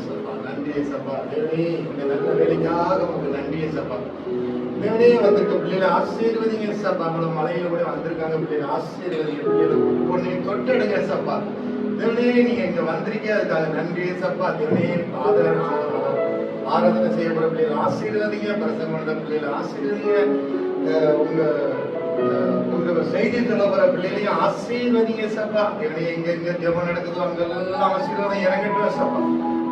சப்பா. நன்றி சப்பா. தேவனே இந்த நல்ல வேலைக்காக உங்களுக்கு நன்றி சப்பா. தேவனே வந்துட்டு பிள்ளைகளை ஆசீர்வதிங்க சப்பா. அவங்கள மலையில கூட வந்திருக்காங்க பிள்ளைகளை ஆசீர்வதிங்க. பிள்ளைகளை ஒன்றையும் தொட்டெடுங்க சப்பா. தேவனே நீங்க இங்க வந்திருக்கீங்க அதுக்காக நன்றி சப்பா. தேவனே ஆராதனை செய்யப்படுற பிள்ளைகளை ஆசீர்வதிங்க. பிரசங்க பிள்ளைகளை ஆசீர்வதிங்க. உங்க செய்தி சொல்லப்படுற பிள்ளைகளையும் ஆசீர்வதிங்க சப்பா. தேவனே எங்க எங்க ஜெபம் நடக்குதோ அங்கெல்லாம் ஆசீர்வாதம் இறங்கட்டும் சப்பா.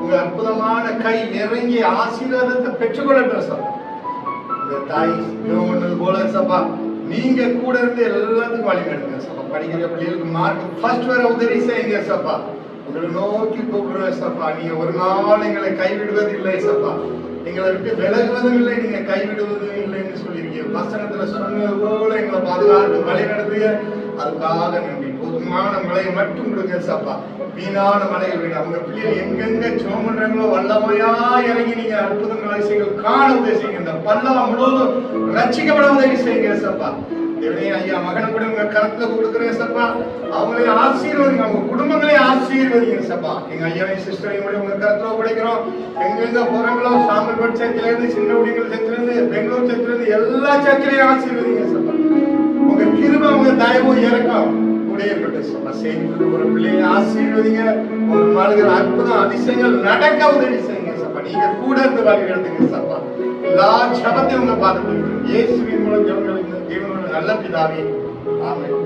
உங்க அற்புதமான கை இறங்கி ஆசீர்வாதத்தை பெற்றுக்கொள்ளட்டும் சப்பா. இந்த தாய் ஜெபம் பண்ணது போல சப்பா நீங்க கூட இருந்து எல்லாத்துக்கும் வழி நடத்துங்க சப்பா. படிக்கிற பிள்ளைகளுக்கு மார்க் ஃபர்ஸ்ட் வர உதவி செய்யுங்க சப்பா. உங்களை நோக்கி கூப்பிடுவேன் சப்பா. நீங்க ஒரு நாள் எங்களை கைவிடுவது இல்லை சப்பா. எங்களை விட்டு விலகுவதும் இல்லை, நீங்க கைவிடுவதும் இல்லைன்னு சொல்லியிருக்கீங்க. வசனத்துல சொன்னது போல எங்களை பாதுகாத்து வழி நடத்துங்க. அதுக்காக நன்றி. போதுமான மழையை மட்டும் கொடுங்க சப்பா. வீணான மலைகள் விட அவங்க பிள்ளைகள் எங்கெங்க ஜெபம் பண்றாங்களோ வல்லமையா இறங்கி நீங்க அற்புதங்கள் அதிசயங்கள் காண உதவி செய்யுங்க. இந்த பல்லவ முழுவதும் ரட்சிக்கப்பட உதவி செய்யுங்க சப்பா. தேவனே ஐயா மகனை கூட உங்க கருத்துல கொடுக்குறேன் சப்பா. அவங்களையும் ஆசீர்வதிங்க, அவங்க குடும்பங்களையும் ஆசீர்வதிங்க சப்பா. எங்க ஐயாவையும் சிஸ்டரையும் கூட உங்க கருத்துல கொடுக்கிறோம். எங்கெங்க போறாங்களோ சாம்பல்பட் சர்ச்சில இருந்து சின்ன உடிகள் சர்ச்சில இருந்து பெங்களூர் சர்ச்சில இருந்து எல்லா சர்ச்சிலையும் ஆசீர்வதிங்க சப்பா. உங்க கிருபை உங்க தயவு இறக்கம் கூட இருக்கட்டும் சப்பா. செய்தி ஒரு பிள்ளையை ஆசீர்வதிங்க. ஒரு நாளுகிற அற்புதம் அதிசயங்கள் நடக்க உதவி செய்யுங்க சப்பா. நீங்க கூட இருந்து வழி நடத்துங்க சப்பா. எல்லா ஜபத்தையும் உங்க பார்த்து இயேசுவின் மூலம் ஜெபங்களுக்கு தேவனோட நல்ல பிதாவே ஆமென்.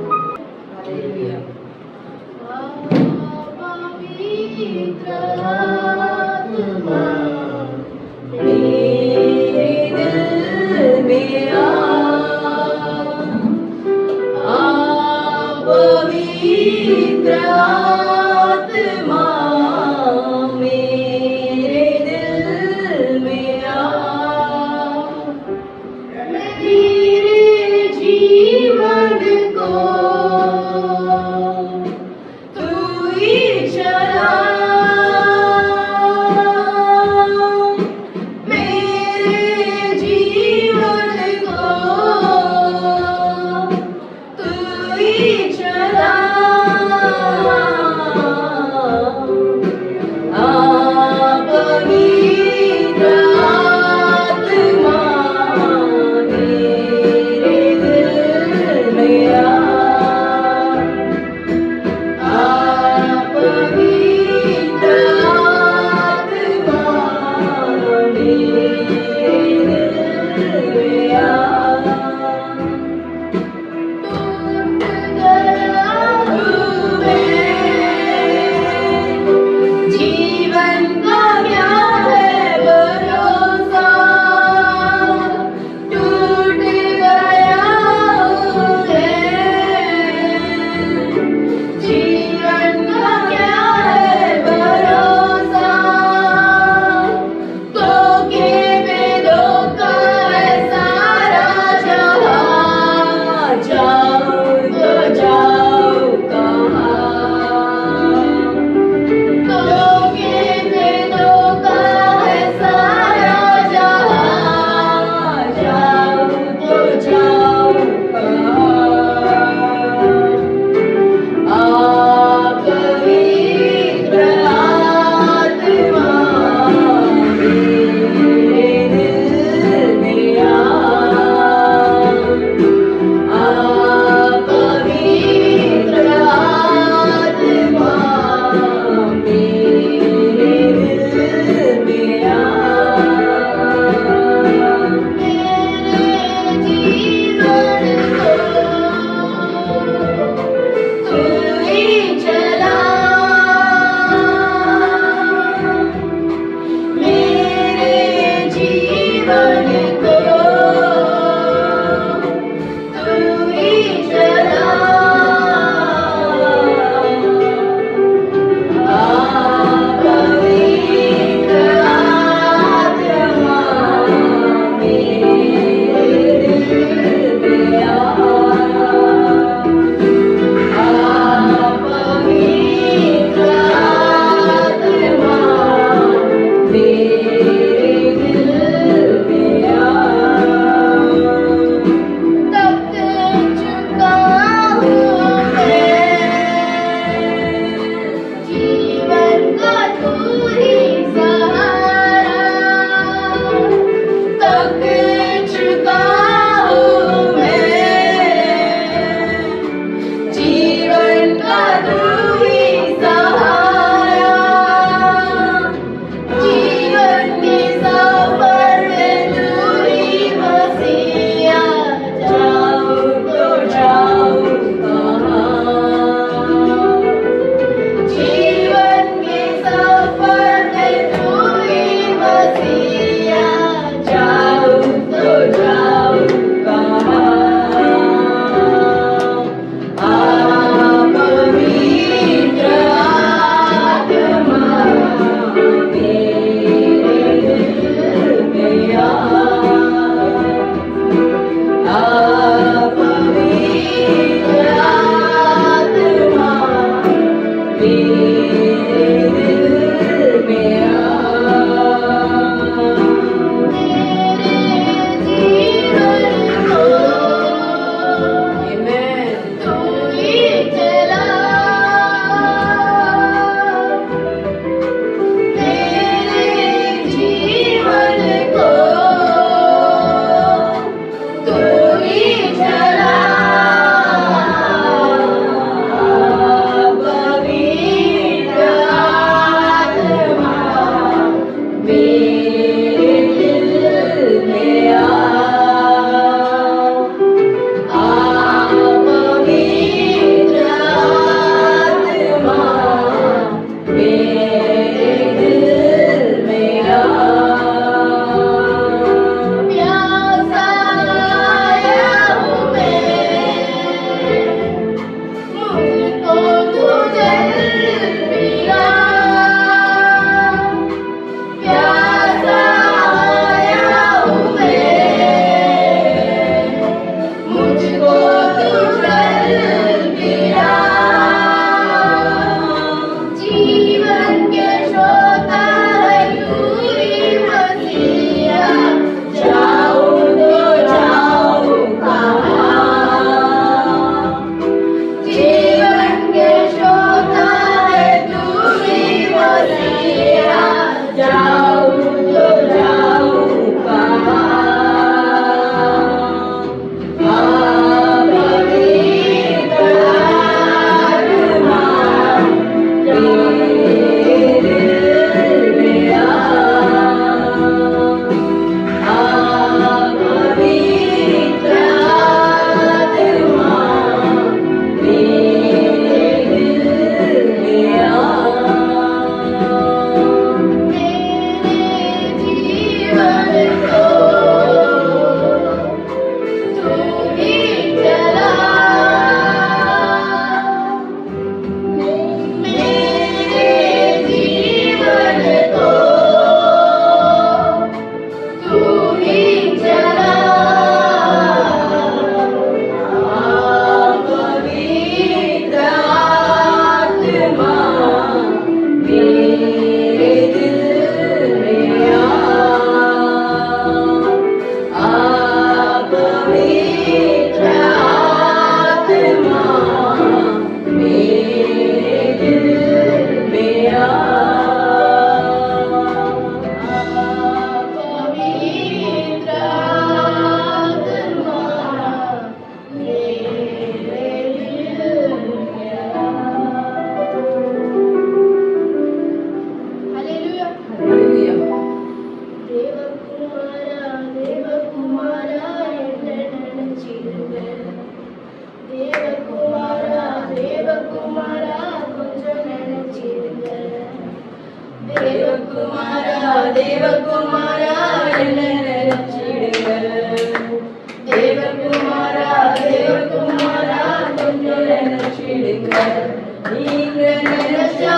நீங்க நினைச்சா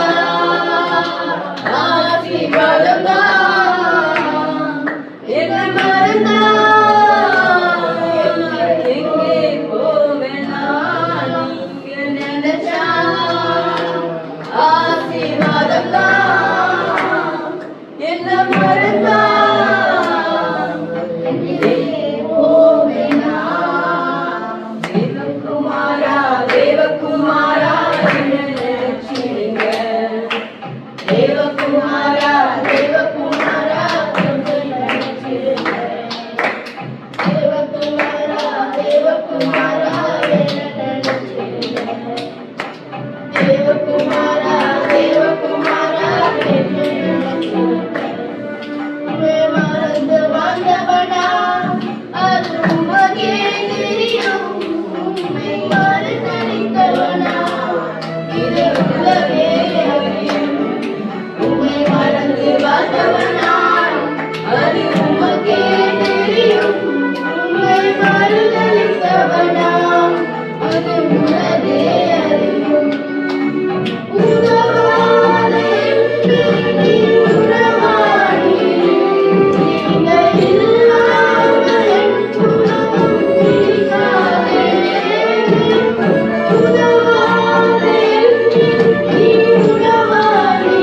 ஆசீர்வாதம் தான். என்ன மறந்தா எங்கே போவேனா? நீங்க நினைச்சா ஆசீர்வாதம் தான். என்ன மறந்தா எங்கே போவேனா? தேவகுமாரா தேவகுமாரா என்ன நினைச்சிடுங்க. தேவகுமாரா தேவகுமாரா கொஞ்சம் நினைச்சிடுங்க. தேவகுமாரா தேவகுமாரா என்ன நினைச்சிடுங்க. தேவகுமாரா தேவகுமாரா என்ன நினைச்சிடுங்க. உம்மை மறந்து வாழ்ந்தவனா அது உமக்கே தெரியும். உம்மை மறந்தடித்தவனா இது உலகே அறியும். உம்மை மறந்து வாழ்ந்தவனா அது உமக்கே தெரியும். உம்மை மறந்தடித்தவனா அது உலகே அறியும். உதவாத என்று நீ உறவாடி. நீங்க இல்லாமல் என் உலகம் இருக்காதே. உதவாத என்று நீ உறவாடி.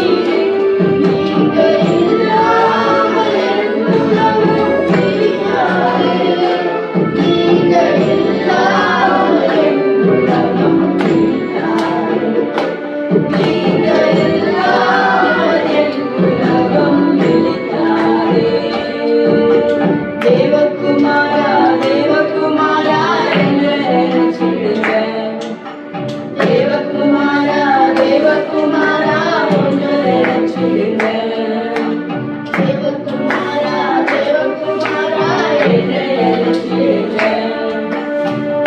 நீங்க இல்லாமல் என் உலகம் இருக்காதே. நீங்க இல்லாமல் என் உலகம் இருக்காதே. நீங்க இல்லாமல் என் உலகம் இருக்காதே. தேவகுமாரா தேவகுமாரா என்ன நினைச்சிடுங்க. தேவகுமாரா தேவகுமாரா ஒன்று நினைச்சிடுங்க. தேவகுமாரா தேவகுமாரா என்ன நினைச்சிடுங்க.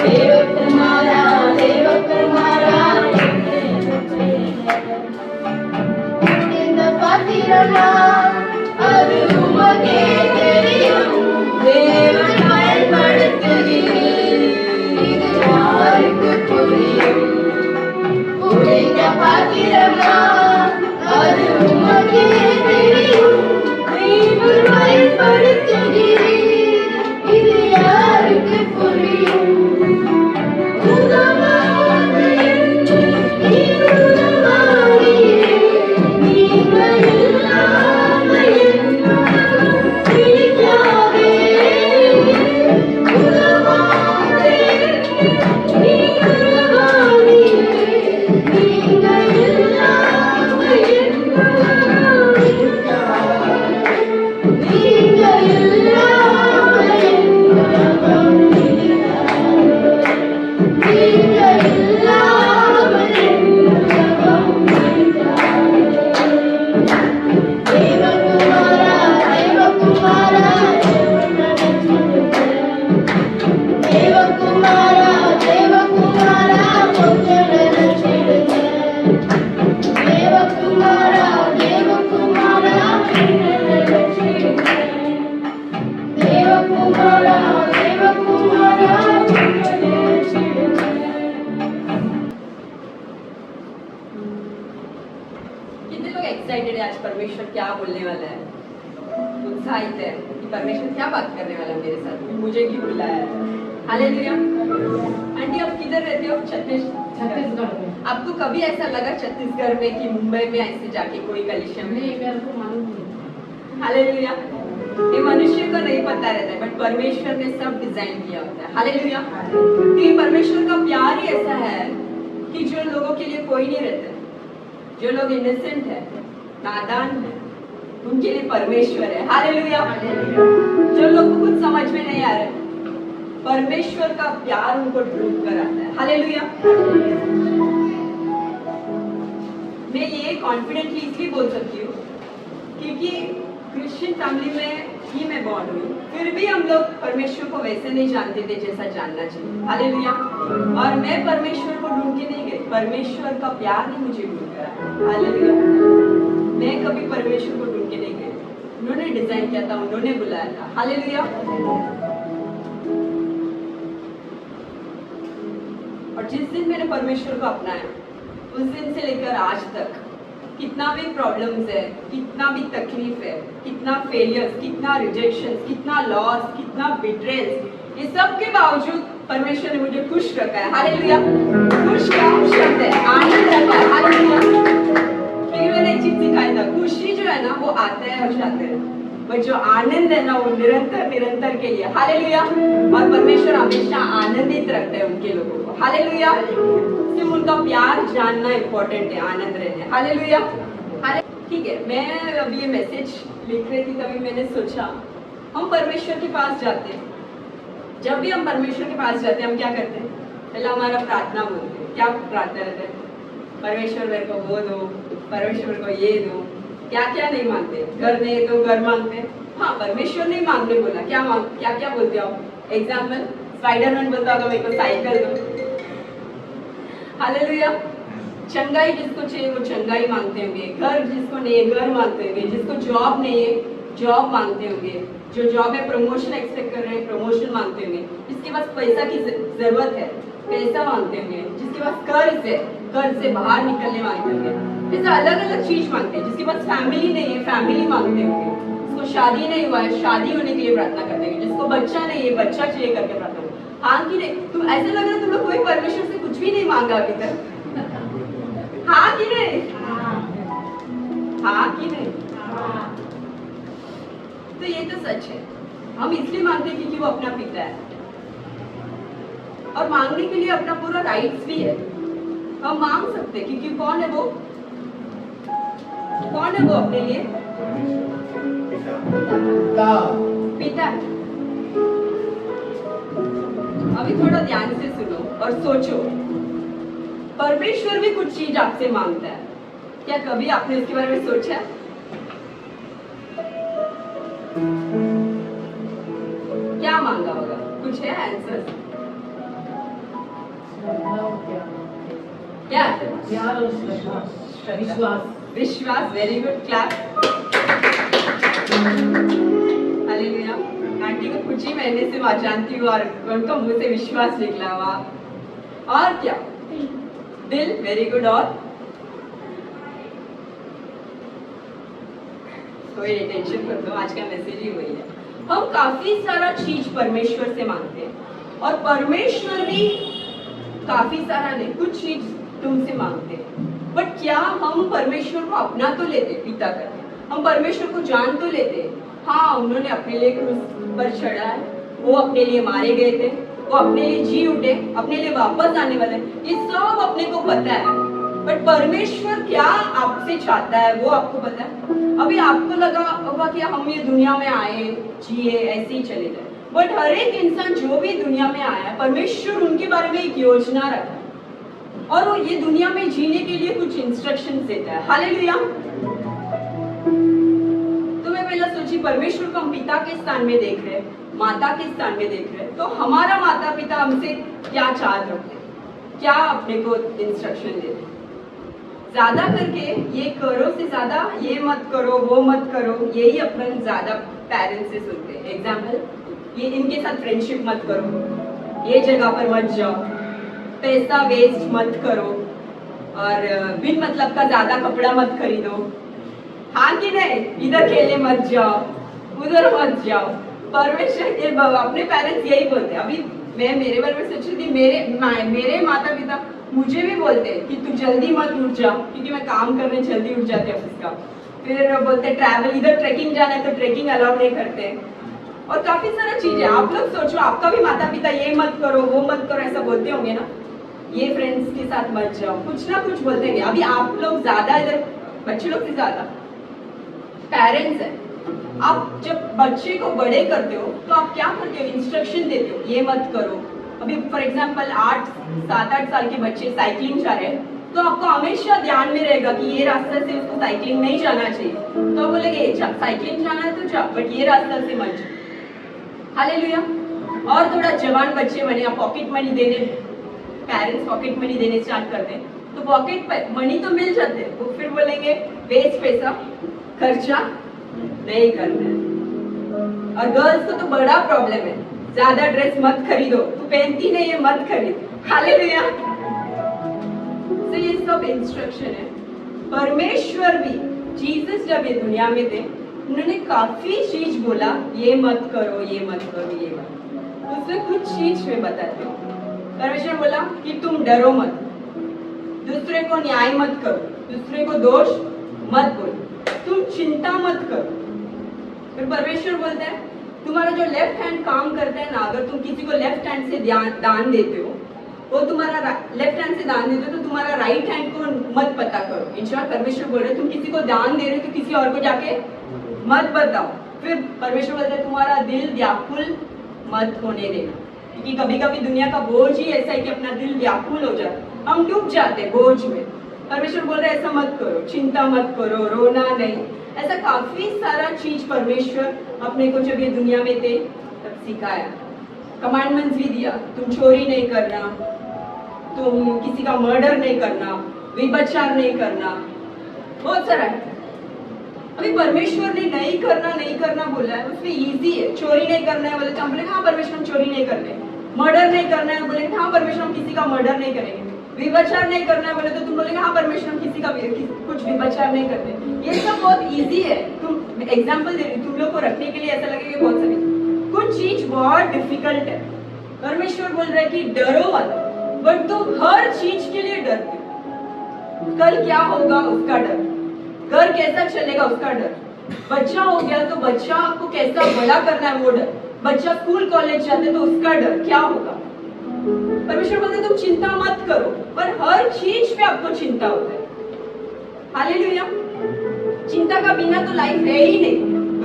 தேவகுமாரா தேவகுமாரா என்ன நினைச்சிடுங்க. இந்த பாத்திரமா அது உமக்கே தெரியும். தேவன் பயன்படுத்துகிறீர். இது யாருக்கு புரியும். உடைந்த பாத்திரமா அது உமக்கே தெரியும். தேவன் பயன்படுத்துகிறீர். இது யாருக்கு புரியும். உதவாத என்று நீ உதவாதீரே. நீங்க இல்லாமல் என் உலகம் பிடிக்காதே. உதவாத என்று நீ உதவாதீரே. நீங்க இல்லாமல் என் உலகம் பிடிக்காதே. நீங்க இல்லாமல் என் உலகம் பிடிக்காதே. நீங்க இல்லாமல் என் உலகம் பிடிக்காதே. தேவகுமாரா தேவகுமாரா என்ன நினைச்சிடுங்க. தேவகுமாரா தேவகுமாரா கொஞ்சம் நினைச்சிடுங்க. தேவகுமாரா தேவகுமாரா என்ன நினைச்சிடுங்க. தேவகுமாரா தேவகுமாரா கொஞ்சம் நினைச்சிடுங்க. कितने लोग एक्साइटेड है आज परमेश्वर क्या बोलने वाला है? उत्साहित है कि परमेश्वर क्या बात करने वाला है मेरे साथ, मुझे क्यों बुलाया है? हालेलुया। आंटी आप किधर रहते हो? छत्तीसगढ़ में। आपको कभी ऐसा लगा छत्तीसगढ़ में कि मुंबई में ऐसे जाके कोई कलीसिया में? नहीं, मेरे को मालूम नहीं। हालेलुया। ये मनुष्य को नहीं पता रहता है बट परमेश्वर ने सब डिजाइन किया होता है। हालेलुया। क्योंकि परमेश्वर का प्यार ही ऐसा है कि जो लोगों के लिए कोई नहीं रहता, जो लोग इनोसेंट है, नादान है, उनके लिए परमेश्वर है। हालेलुया। जो लोग को कुछ समझ में नहीं आ रहा है, परमेश्वर का प्यार उनको ढूंढ कर आता है। हालेलुया। मैं ये कॉन्फिडेंटली इसलिए बोल सकती हूँ क्योंकि क्रिश्चियन फैमिली में ही मैं बॉर्न हुई, फिर भी हम लोग परमेश्वर को वैसे नहीं जानते थे जैसा जानना चाहिए। हालेलुया। और मैं परमेश्वर को ढूंढ के नहीं गई, परमेश्वर का प्यार ही मुझे ढूंढ कर आया। हालेलुया। मैं कभी परमेश्वर को ढूंढ के नहीं गई, उन्होंने डिजाइन किया था, उन्होंने बुलाया था। हालेलुया। और जिस दिन मैंने परमेश्वर को अपनाया उस दिन से लेकर आज तक कितना भी प्रॉब्लम्स है, कितना भी तकलीफ है, कितना फेलियर्स, कितना रिजेक्शन, कितना लॉस, कितना बिट्रेल्स, ये सब के बावजूद परमेश्वर ने मुझे खुश रखा है। हालेलुया। खुश का शब्द है, आनंद रखा है। हालेलुया। फिर मैंने एक चीज सिखाया था, खुशी जो है ना वो आता है और जाता है, बट जो आनंद है ना वो निरंतर निरंतर के लिए। हालेलुया। और परमेश्वर हमेशा आनंदित रखते हैं उनके लोगों को। हालेलुया। सिर्फ उनका प्यार जानना इम्पोर्टेंट है, आनंद रहने। हालेलुया। ठीक है, मैं अभी ये मैसेज लिख रही थी तभी मैंने सोचा हम परमेश्वर के पास जाते हैं, जब भी हम परमेश्वर के पास जाते हैं हम क्या करते हैं? पहले हमारा प्रार्थना बोलते हैं। क्या प्रार्थना रहता है? परमेश्वर मेरे को वो दो, परमेश्वर को ये दो। क्या क्या नहीं मांगते? घर नहीं तो घर मांगते हैं। हाँ, परमेश्वर नहीं मांगने बोला, क्या क्या बोलते हो आप? एग्जाम्पल, स्पाइडरमैन बोलता होगा मेरे को साइकिल दो। हालेलुया। चंगाई जिसको चाहिए वो चंगाई मांगते होंगे, घर जिसको नहीं है घर मांगते होंगे, जिसको जॉब नहीं है जॉब मांगते होंगे, जो जॉब है प्रमोशन एक्सपेक्ट कर रहे हैं प्रमोशन मांगते होंगे, जिसके पास पैसा की जरूरत है पैसा मांगते होंगे, जिसके पास कर्ज से बाहर निकलने मांगते होंगे। ऐसा अलग अलग चीज मांगते हैं। जिसके पास फैमिली नहीं है फैमिली मांगते होंगे, जिसको शादी नहीं हुआ है शादी होने के लिए प्रार्थना करते हैं, जिसको बच्चा नहीं है बच्चा चाहिए करके प्रार्थना करते हैं। हाँ कि नहीं? तुम ऐसे लग रहा है तुम लोग कोई परमेश्वर से कुछ भी नहीं मांगा अभी तक। हाँ कि नहीं? हाँ कि नहीं? तो ये तो सच है। हम इसलिए मांगते हैं क्योंकि वो अपना पिता है और मांगने के लिए अपना पूरा राइट्स भी है। हम मांग सकते हैं क्योंकि कौन है वो अपने लिए पिता। अभी थोड़ा ध्यान से सुनो और सोचो, परमेश्वर भी कुछ चीज आपसे मांगता है। क्या कभी आपने इसके बारे में सोचा? क्या मांगा होगा? कुछ है आंसर? क्या? विश्वास। Very good, clap. Hallelujah. Aunty को कुछ ही महीने से मैं जानती हूँ और उनका मुंह से विश्वास निकला हुआ। और क्या? दिल। Very good. और कोई टेंशन कर दो, आज का मैसेज ही वही है। हम काफी सारा चीज परमेश्वर से मांगते हैं और परमेश्वर भी काफी सारा नहीं कुछ चीज तुमसे मांगते हैं। बट क्या हम परमेश्वर को अपना तो लेते पिता करके? हम परमेश्वर को जान तो लेते? हाँ, उन्होंने अपने लिए क्रूस पर चढ़ा है, वो अपने लिए मारे गए थे, वो अपने लिए जी उठे, अपने लिए वापस आने वाले, ये सब अपने को पता है। बट परमेश्वर क्या आपसे चाहता है वो आपको पता है? अभी आपको लगा होगा कि हम ये दुनिया में आए जिए ऐसे ही चले जाए, बट हर एक इंसान जो भी दुनिया में आया है परमेश्वर उनके बारे में एक योजना रखा है और वो ये दुनिया में जीने के लिए कुछ इंस्ट्रक्शंस देता है। हालेलुया। तो मैं पहला सोची परमेश्वर को हम पिता के स्थान में देख रहे हैं, माता के स्थान में देख रहे हैं, तो हमारा माता पिता हमसे क्या चाहते रखते हैं, क्या अपने को इंस्ट्रक्शन देते हैं? ज्यादा करके ये करो से ज्यादा ये मत करो वो मत करो, यही अपन ज्यादा पेरेंट्स से सुनते हैं। एग्जाम्पल, ये इनके साथ फ्रेंडशिप मत करो, ये जगह पर मत जाओ, पैसा वेस्ट मत करो और बिन मतलब का ज्यादा कपड़ा मत खरीदो। हाँ कि नहीं? इधर खेलने मत जाओ उधर मत जाओ। परमेश्वर के अपने पेरेंट्स यही बोलते हैं। अभी मैं मेरे बारे में सोच रही थी, मेरे माता पिता मुझे भी बोलते हैं कि तू जल्दी मत उठ जा, क्योंकि मैं काम करने जल्दी उठ जाते ऑफिस का। फिर बोलते ट्रैवल, इधर ट्रैकिंग जाना है तो ट्रैकिंग अलाउ नहीं करते और काफी सारा चीज है। आप लोग सोचो, आपका भी माता पिता ये मत करो वो मत करो ऐसा बोलते होंगे ना, ये फ्रेंड्स के साथ मत जाओ, कुछ ना कुछ बोलते हैं। अभी आप लोग ज्यादा इधर बच्चे लोग से ज्यादा पेरेंट्स है। आप जब बच्चे को बड़े करते हो तो आप क्या करते हो? इंस्ट्रक्शन देते हो, ये मत करो। अभी फॉर एग्जांपल 7-8 साल के बच्चे साइकिलिंग जा रहे हैं तो आपको हमेशा ध्यान में रहेगा कि ये रास्ते से उसको साइकिलिंग नहीं जाना चाहिए, तो बोलेंगे साइकिलिंग जाना है तो जा, बट ये रास्ता से मत जा। हालेलुया। और थोड़ा जवान बच्चे बने, आप पॉकेट मनी देने, पेरेंट्स पॉकेट मनी देने स्टार्ट कर दें तो पॉकेट मनी तो मिल जाते हैं, वो फिर बोलेंगे वेस्ट पैसा खर्चा नहीं करना है। और गर्ल्स को तो बड़ा प्रॉब्लम है, ज्यादा ड्रेस मत खरीदो, तू पहनती नहीं है मत खरीद। हालेलुया। तो ये सब इंस्ट्रक्शन है। परमेश्वर भी, जीसस जब ये दुनिया में थे, उन्होंने काफी चीज बोला, ये मत करो, ये मत करो, ये मत। उसमें कुछ चीज मैं बताती हूँ। परमेश्वर बोला कि तुम डरो मत, दूसरे को न्याय मत करो, दूसरे को दोष मत बोलो, तुम चिंता मत करो। फिर परमेश्वर बोलता है तुम्हारा जो लेफ्ट हैंड काम करता है ना, अगर तुम किसी को लेफ्ट हैंड से दान देते हो, वो तुम्हारा लेफ्ट हैंड से दान देते हो तो तुम्हारा राइट हैंड को मत पता करो। इन शॉर्ट परमेश्वर बोल रहे तुम किसी को दान दे रहे हो तो किसी और को जाके मत बताओ। फिर परमेश्वर बोलता है तुम्हारा दिल व्याकुल मत होने देना, क्योंकि कभी कभी दुनिया का बोझ ही ऐसा है कि अपना दिल व्याकुल हो जाता है, हम डूब जाते हैं बोझ में। परमेश्वर बोल रहे ऐसा मत करो, चिंता मत करो, रोना नहीं। ऐसा काफी सारा चीज परमेश्वर अपने को जब ये दुनिया में थे तब सिखाया। कमांडमेंट्स भी दिया, तुम चोरी नहीं करना, तुम किसी का मर्डर नहीं करना, व्यभिचार नहीं करना, बहुत सारा है। अभी परमेश्वर ने नहीं करना बोला है, उसमें इजी है। चोरी नहीं करना है बोले तो हम बोले हाँ परमेश्वर हम चोरी नहीं करते। मर्डर नहीं करना है बोले हाँ परमेश्वर हम किसी का मर्डर नहीं करेंगे। व्यभिचार नहीं करना है बोले तो तुम बोलेगे हाँ परमेश्वर हम किसी का कुछ व्यभिचार नहीं करते। ये सब बहुत इजी है। तुम एग्जाम्पल दे रही, तुम लोग को रखने के लिए ऐसा लगेगा बहुत सारी, कुछ चीज बहुत डिफिकल्ट है। परमेश्वर बोल रहा है कि डरो मत, बट तुम हर चीज के लिए डरते हो। कल क्या होगा उसका डर, घर कैसा चलेगा उसका डर, बच्चा हो गया तो बच्चा को कैसा बड़ा करना है वो डर, बच्चा स्कूल कॉलेज जाते तो उसका डर क्या होगा। परमेश्वर बोलते तुम चिंता मत करो, पर हर चीज पे आपको चिंता होता है। हालेलुया। चिंता का बिना तो लाइफ है ही नहीं।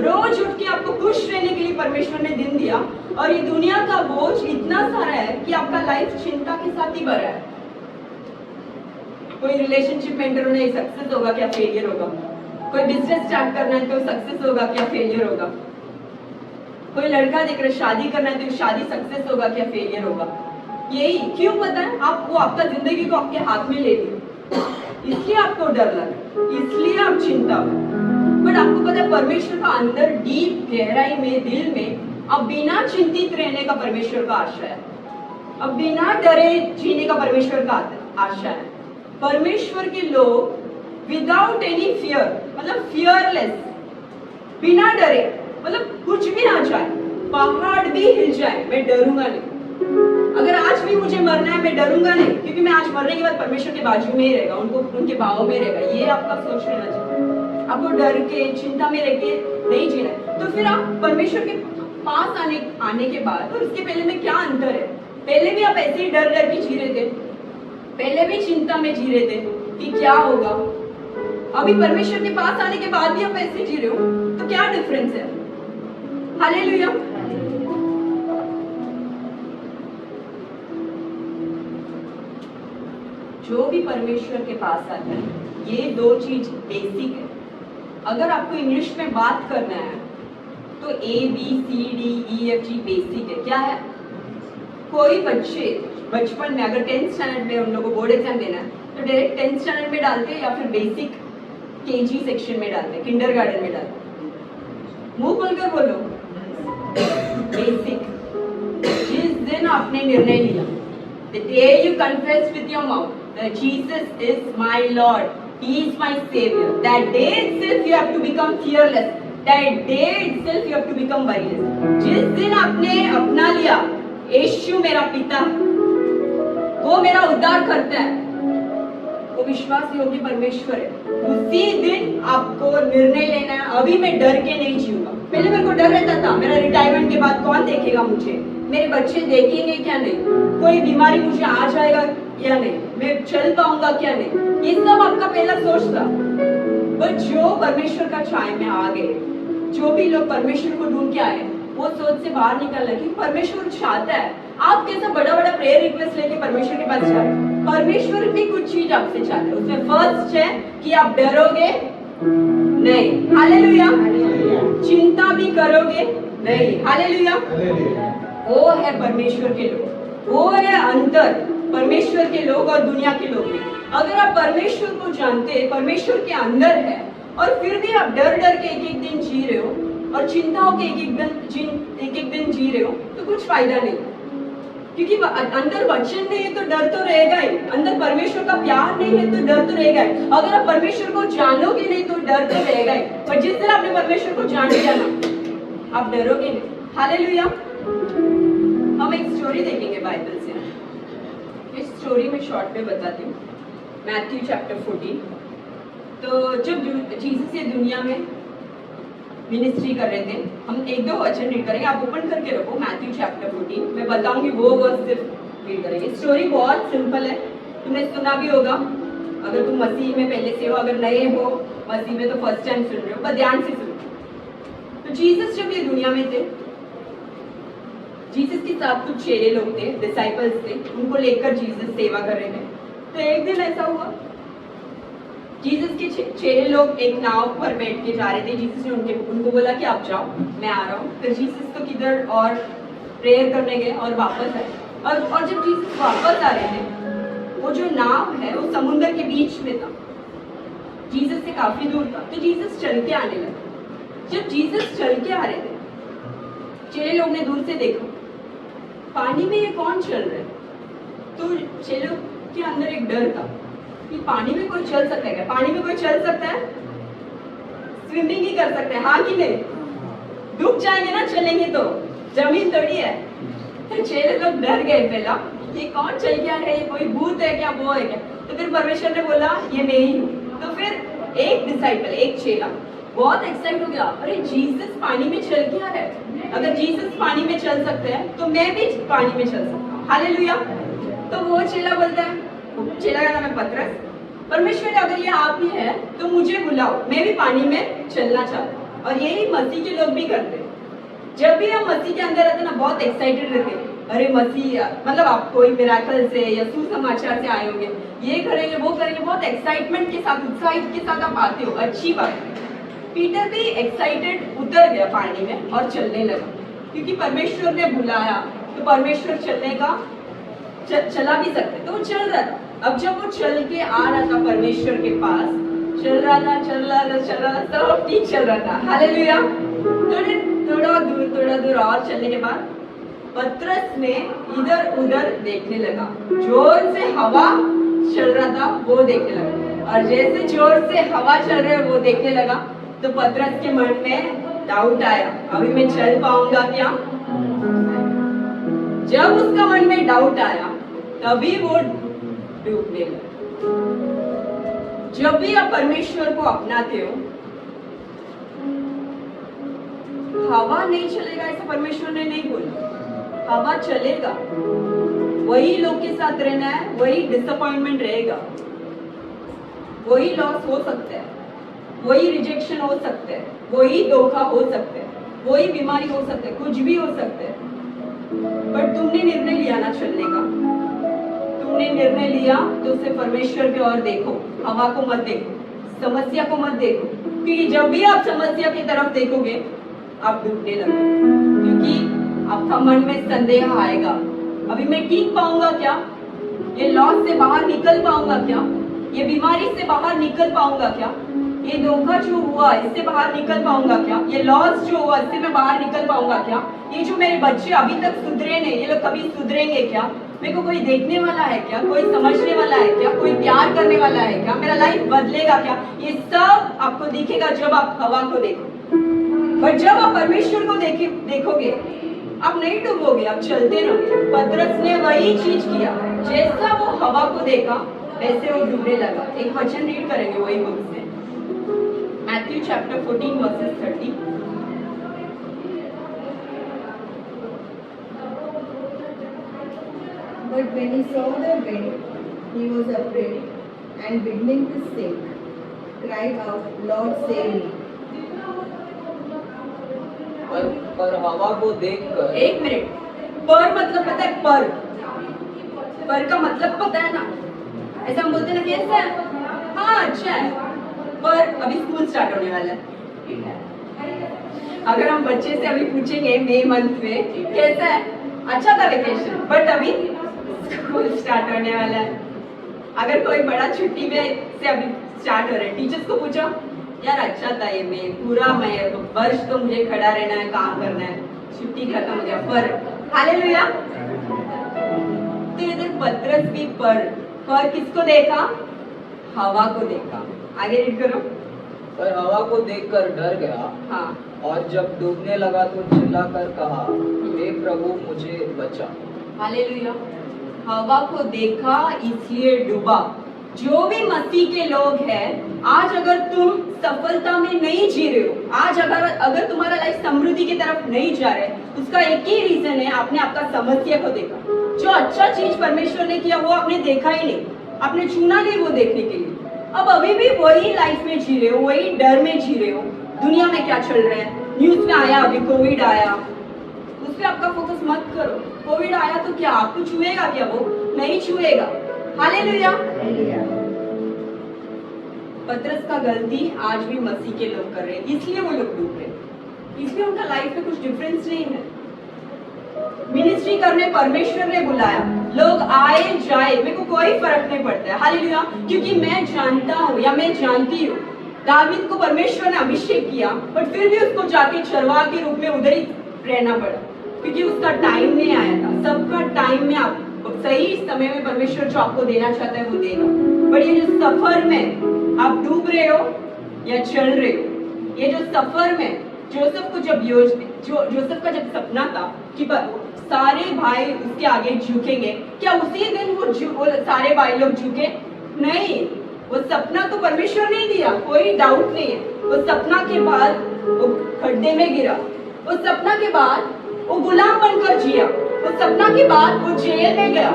रोज उठ के आपको खुश रहने के लिए परमेश्वर ने दिन दिया, और ये दुनिया का बोझ इतना सारा है कि आपका लाइफ चिंता के साथ ही भरा है। कोई रिलेशनशिप में एंटर होना है, सक्सेस होगा क्या फेलियर होगा। कोई बिजनेस स्टार्ट करना है तो सक्सेस होगा क्या फेलियर होगा। कोई लड़का देख रहा है शादी करना है तो शादी सक्सेस होगा क्या फेलियर होगा। यही क्यों पता है, आप वो आपका जिंदगी को आपके हाथ में ले लिया, इसलिए आपको डर लगा, इसलिए आप चिंता हो। बट आपको पता है परमेश्वर का अंदर डीप गहराई में दिल में अब बिना चिंतित रहने का परमेश्वर का आशा है, अब बिना डरे जीने का परमेश्वर का आशा है। परमेश्वर के लोग विदाउट एनी फियर, मतलब फियरलेस, बिना डरे, मतलब कुछ भी ना जाए, पहाड़ भी हिल जाए, मैं डरूंगा नहीं। अगर आज भी मुझे मरना है मैं डरूंगा नहीं, क्योंकि मैं आज मरने के बाद परमेश्वर के बाजू में ही रहेगा, उनको उनके बाहों में रहेगा। ये आपका सोच लेना चाहिए। आपको डर के चिंता में रह के नहीं जीना है। तो फिर आप परमेश्वर के पास आने के बाद और उसके पहले में क्या अंतर है। पहले भी आप ऐसे ही डर के जी रहे थे, पहले भी चिंता में जी रहे थे कि क्या होगा। अभी परमेश्वर के पास आने के बाद भी आप ऐसे जी रहे हो, तो क्या डिफरेंस है। हालेलुया। जो भी परमेश्वर के पास आता है, ये दो चीज बेसिक है। अगर आपको इंग्लिश में बात करना है तो ABCDEFG बेसिक है। क्या है, कोई बच्चे बचपन में अगर 10th स्टैंडर्ड में उन लोगों को बोर्ड एग्जाम देना है तो डायरेक्ट 10th स्टैंडर्ड में डालते हैं या फिर बेसिक KG सेक्शन में डालते हैं, किंडरगार्टन में डालते हैं। मुंह खोलकर बोलो बेसिक। जिस दिन आपने निर्णय लिया, the day you confess with your mouth that Jesus is my Lord, He is my Savior, that day itself you have to become fearless, that day itself you have to become worryless। जिस दिन आपने अपना लिया यीशु मेरा पिता, वो मेरा उद्धार करता है, वो विश्वास योग्य परमेश्वर है, उसी दिन आपको निर्णय लेना है अभी मैं डर के नहीं जीऊंगा। पहले मेरे को डर रहता था मेरा रिटायरमेंट के बाद कौन देखेगा मुझे, मेरे बच्चे देखेंगे क्या नहीं, कोई बीमारी मुझे आ जाएगा या नहीं, मैं चल पाऊंगा क्या नहीं, ये सब आपका पहला सोच था। पर जो परमेश्वर का छाया में आ गए, जो भी लोग परमेश्वर को ढूंढ के आए, वो सोच से बाहर निकल रहे कि परमेश्वर चाहता है। आप कैसा बड़ा बड़ा प्रेयर रिक्वेस्ट लेके परमेश्वर के पास जा रहे हैं, परमेश्वर भी कुछ चीज आपसे चाहता है। उसमें फर्स्ट है कि आप डरोगे नहीं, हालेलुया, चिंता भी करोगे नहीं, हालेलुया। वो है परमेश्वर के लोग, वो है अंतर परमेश्वर के लोग और दुनिया के लोग में। अगर आप परमेश्वर को जानते हैं, परमेश्वर के अंदर है, और फिर भी आप डर के एक दिन जी रहे हो और चिंताओं के एक एक दिन जी रहे हो, तो कुछ फायदा नहीं। क्योंकि अंदर वचन नहीं है तो डर तो रहेगा ही, अंदर परमेश्वर का प्यार नहीं है तो डर तो रहेगा ही। अगर आप परमेश्वर को जानोगे नहीं तो डर तो रहेगा ही, पर जिस दिन आपने परमेश्वर को जान लिया ना, आप डरोगे नहीं। हालेलुया। हम एक स्टोरी देखेंगे बाइबल से, इस स्टोरी में शॉर्ट में बताती हूँ। Matthew chapter 14। तो जब जीसस ये दुनिया में मिनिस्ट्री कर रहे थे, हम एक दो वचन रीड करेंगे, आप ओपन करके रखो मैथ्यू चैप्टर 14। मैं बताऊंगी वो वर्स सिर्फ रीड करेंगे। स्टोरी बहुत सिंपल है, तुमने सुना भी होगा अगर तुम मसीह में पहले से हो, अगर नए हो मसीह में तो फर्स्ट टाइम सुन रहे हो, पर ध्यान से सुनो। तो जीसस जब ये दुनिया में थे, जीसस के साथ कुछ चेले लोग थे, डिसाइपल्स थे, उनको लेकर जीसस सेवा कर रहे थे। तो एक दिन ऐसा हुआ, जीसस के चेले लोग एक नाव पर बैठ के जा रहे थे। जीसस ने उनको बोला कि आप जाओ, मैं आ रहा हूँ। फिर जीसस तो किधर और प्रेयर करने गए और वापस आए। और जब जीसस वापस आ रहे थे, वो जो नाव है वो समुद्र के बीच में था, जीसस से काफी दूर था। तो जीसस चल के आने लगे। जब जीसस चल के आ रहे थे, चेले लोग ने दूर से देखा पानी में ये कौन चल रहा है। तो चेलों के अंदर एक डर था कि पानी में कोई चल सकता है क्या? पानी में कोई चल सकता है? स्विमिंग ही कर सकते हैं, हाँ कि नहीं? डूब जाएंगे ना चलेंगे तो, जमीन थोड़ी है। तो चेले लोग डर गए पहला, ये कौन चल गया है, ये कोई भूत है क्या, वो है क्या? तो फिर परमेश्वर ने बोला ये मैं ही हूँ। तो फिर एक डिसाइपल, एक चेला बहुत एक्साइट हो गया, अरे जीसस पानी में चल के आ रहा है, अगर जीसस पानी में चल सकते हैं तो मैं भी पानी में चल सकता हूँ। हालेलुया। तो वो चेला बोलता है, चेला का नाम है पतरस, परमेश्वर अगर ये आप ही है तो मुझे बुलाओ, मैं भी पानी में चलना चाहता हूँ। और यही मसीह के लोग भी करते हैं। जब भी हम मसीह के अंदर रहते ना, बहुत एक्साइटेड रहते, अरे मसीह मतलब आप कोई मिराकल से या सुसमाचार से आए होंगे, ये करेंगे वो करेंगे, बहुत एक्साइटमेंट के साथ, उत्साहित के साथ आप आते हो, अच्छी बात है। पीटर भी एक्साइटेड उतर गया पानी में और चलने लगा, क्योंकि परमेश्वर ने बुलाया। तो परमेश्वर चलने का चला भी सकते, तो वो चल रहा था। अब जब वो चल के आ रहा था परमेश्वर के पास, चल रहा था सब ठीक चल रहा था। हालेलुया। थोड़ा दूर और चलने के बाद पतरस ने इधर उधर देखने लगा, जोर से हवा चल रहा था वो देखने लगा, और जैसे जोर से हवा चल रहा है वो देखने लगा तो पतरस के मन में डाउट आया, अभी मैं चल पाऊंगा क्या? जब उसका मन में डाउट आया तभी वो डूबने लगा। जब भी आप परमेश्वर को अपनाते हो, हवा नहीं चलेगा ऐसा परमेश्वर ने नहीं बोला, हवा चलेगा। वही लोग के साथ रहना है, वही डिसअपॉइंटमेंट रहेगा, वही लॉस हो सकता है, वही रिजेक्शन हो सकता है, वही धोखा हो सकता है, वही बीमारी हो सकता है, कुछ भी हो सकता है। पर तुमने निर्णय लिया ना चलने का, तुमने निर्णय लिया तो सिर्फ परमेश्वर की ओर देखो, हवा को मत देखो, समस्या को मत देखो, क्योंकि जब भी आप समस्या की तरफ देखोगे आप डूबने लगोगे, क्योंकि आपका मन में संदेह आएगा, अभी मैं ठीक पाऊंगा क्या? ये लॉस से बाहर निकल पाऊंगा क्या? ये बीमारी से बाहर निकल पाऊंगा क्या? ये धोखा जो हुआ इससे बाहर निकल पाऊंगा क्या? ये लॉस जो हुआ इससे मैं बाहर निकल पाऊंगा क्या? ये जो मेरे बच्चे अभी तक सुधरे नहीं, ये लोग कभी सुधरेंगे क्या? मेरे को कोई देखने वाला है क्या? कोई समझने वाला है क्या? कोई प्यार करने वाला है क्या? मेरा लाइफ बदलेगा क्या? ये सब आपको दिखेगा जब आप हवा को देखो। पर जब आप परमेश्वर को देखोगे आप नहीं डूबोगे, आप चलते रहोगे। पतरस ने वही चीज किया, जैसा वो हवा को देखा वैसे वो डूबने लगा। एक वचन रीड करेंगे वही बुक से, Matthew chapter 14 versus 30। But when he saw the wind, he was afraid, and beginning to sink, cried out, Lord, save me. पर हवा को देखकर, एक मिनट, पर मतलब पता है? पर का मतलब पता है ना? ऐसा हम बोलते हैं ना, कैसा है? हाँ अच्छा है। पर अभी स्कूल स्टार्ट होने वाला है। अगर हम बच्चे से अभी पूछेंगे मई मंथ में कैसा है, अच्छा था वेकेशन, बट अभी स्कूल स्टार्ट होने वाला है। अगर कोई बड़ा छुट्टी में से अभी स्टार्ट हो रहा है, टीचर्स को पूछो यार अच्छा था ये मई, पूरा मई वर्ष तो मुझे खड़ा रहना है, काम करना है, छुट्टी खत्म हो गया। पर हालेलुया, पतरस भी पर किसको देखा? हवा को देखा। आगे रीड करो। पर हवा को देखकर डर गया हाँ, और जब डूबने लगा तो चिल्लाकर कहा, हे प्रभु मुझे बचा। हालेलुया। हवा को देखा इसलिए डूबा। जो भी मसीह के लोग हैं, आज अगर तुम सफलता में नहीं जी रहे हो, आज अगर तुम्हारा लाइफ समृद्धि की तरफ नहीं जा रहा है, उसका एक ही रीजन है, आपने आपका समस्या को देखा। जो अच्छा चीज परमेश्वर ने किया वो आपने देखा ही नहीं, आपने चुना नहीं वो देखने के लिए। अब अभी भी वही लाइफ में जी रहे हो, वही डर में जी रहे हो। दुनिया में क्या चल रहा है, न्यूज में आया, अभी कोविड आया, उस पर आपका फोकस मत करो। कोविड आया तो क्या आपको छुएगा? क्या वो नहीं छुएगा। हालेलुया। पतरस का गलती आज भी मसीह के लोग कर रहे हैं, इसलिए वो लोग डूब रहे हैं, इसलिए उनका लाइफ में कुछ डिफरेंस नहीं है। मिनिस्ट्री करने परमेश्वर ने बुलाया, लोग आए जाए, मेरे को कोई फर्क नहीं पड़ता है। हालेलुया। क्योंकि मैं जानता हूँ या मैं जानती हूँ, दावीद को परमेश्वर ने अभिषेक किया, बट फिर भी उसको जाके चरवाह के रूप में उधर ही रहना पड़ा, क्योंकि उसका टाइम नहीं आया था। सबका टाइम में आप सही समय में परमेश्वर जो आपको देना चाहता है वो देगा। बट ये जो सफर में आप डूब रहे हो या चल रहे हो, ये जो सफर में जोसेफ को जोसेफ का जब सपना था कि सारे भाई उसके आगे झुकेंगे, क्या उसी दिन वो सारे भाई लोग झुके? नहीं, वो सपना तो परमेश्वर ने दिया, कोई डाउट नहीं है। वो सपना के बाद वो खड्डे में गिरा, वो सपना के बाद वो गुलाम बनकर जिया, वो सपना के बाद वो जेल में गया।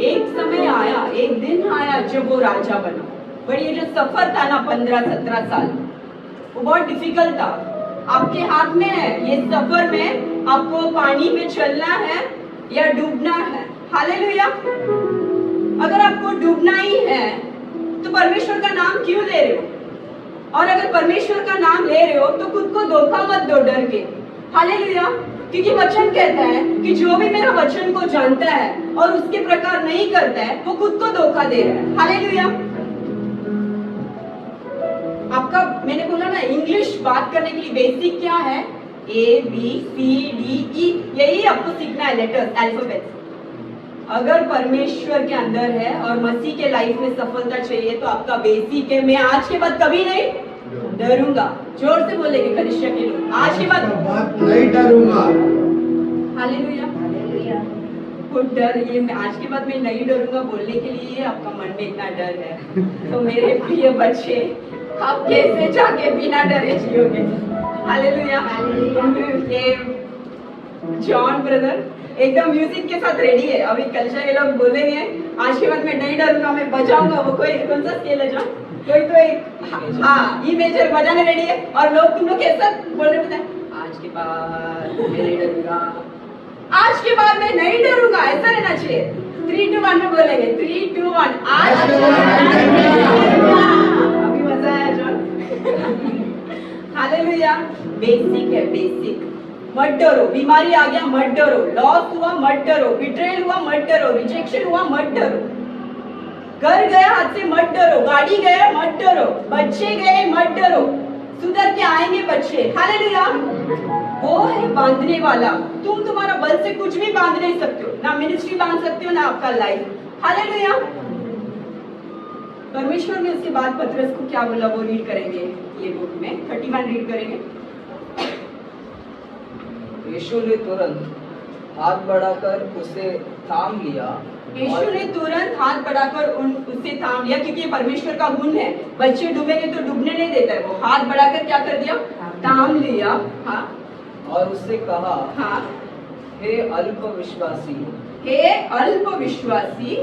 एक समय आया, एक दिन आया जब वो राजा बना। बट ये जो सफर था ना 15-17 साल, वो बहुत डिफिकल्ट था। आपके हाथ में है ये सफर में, आपको पानी में चलना है या डूबना है। हालेलुया। अगर आपको डूबना ही है तो परमेश्वर का नाम क्यों ले रहे हो? और अगर परमेश्वर का नाम ले रहे हो तो खुद को धोखा मत दो डर के। हालेलुया। क्योंकि वचन कहता है कि जो भी मेरा वचन को जानता है और उसके प्रकार नहीं करता है, वो खुद को धोखा दे रहा है। हालेलुया। आपका मैंने बोला ना, इंग्लिश बात करने के लिए बेसिक क्या है? ABCDE, यही आपको सीखना है, लेटर्स, अल्फाबेट्स। अगर परमेश्वर के अंदर है और मसीह के लाइफ में सफलता चाहिए तो आपका बेसिक है, मैं आज के बाद कभी नहीं डरूंगा। जोर से बोलेंगे कनिष्ठा के लोग, आज के बाद नहीं डरूंगा। हालेलुया। वो डर, ये मैं आज के बाद मैं नहीं डरूंगा बोलने के लिए आपका मन में इतना डर है। तो मेरे प्रिय बच्चे, आप कैसे जाके बिना डरे जियोगे? हालेलुया। ये जॉन ब्रदर एकदम म्यूजिक के साथ रेडी है। अभी कलिशा के लोग बोलेंगे आज के बाद मैं नहीं डरूंगा, मैं बजाऊंगा। वो कोई कौन सा स्केल है जॉन? कोई तो एक ई मेजर बजाने रेडी है, और लोग तुम लोग कैसा बोल रहे हैं? आज के बाद मैं नहीं डरूंगा, आज के बाद मैं नहीं डरूंगा, ऐसा रहना चाहिए। 3, 2, 1 में बोलेंगे। 3, 2, 1 आज के बाद। अभी मजा आया जॉन। हालेलुया। बेसिक है, बेसिक। मत डरो, बीमारी आ गया मत डरो, लॉस हुआ मत डरो, बिट्रेयल हुआ मत डरो, रिजेक्शन हुआ मत डरो, घर गया हाथ से मत डरो, गाड़ी गया मत डरो, बच्चे गए मत डरो, सुधर के आएंगे बच्चे। हालेलुया। वो है बांधने वाला। तुम तुम्हारा बल से कुछ भी बांध नहीं सकते हो, ना मिनिस्ट्री बांध सकते हो, ना आपका लाइफ। हालेलुया। परमेश्वर ने उसके बाद पतरस को क्या बोला वो रीड करेंगे ये बुक में। 31 रीड करेंगे। यीशु ने तुरंत हाथ बढ़ाकर उसे थाम लिया। यीशु ने तुरंत हाथ बढ़ाकर उसे थाम लिया, क्योंकि ये परमेश्वर का गुण है। बच्चे डूबेंगे तो डूबने नहीं देता है। वो हाथ बढ़ाकर क्या कर दिया? थाम लिया। हाँ, और उससे कहा, हाँ, हे अल्प विश्वासी, हे अल्प विश्वासी,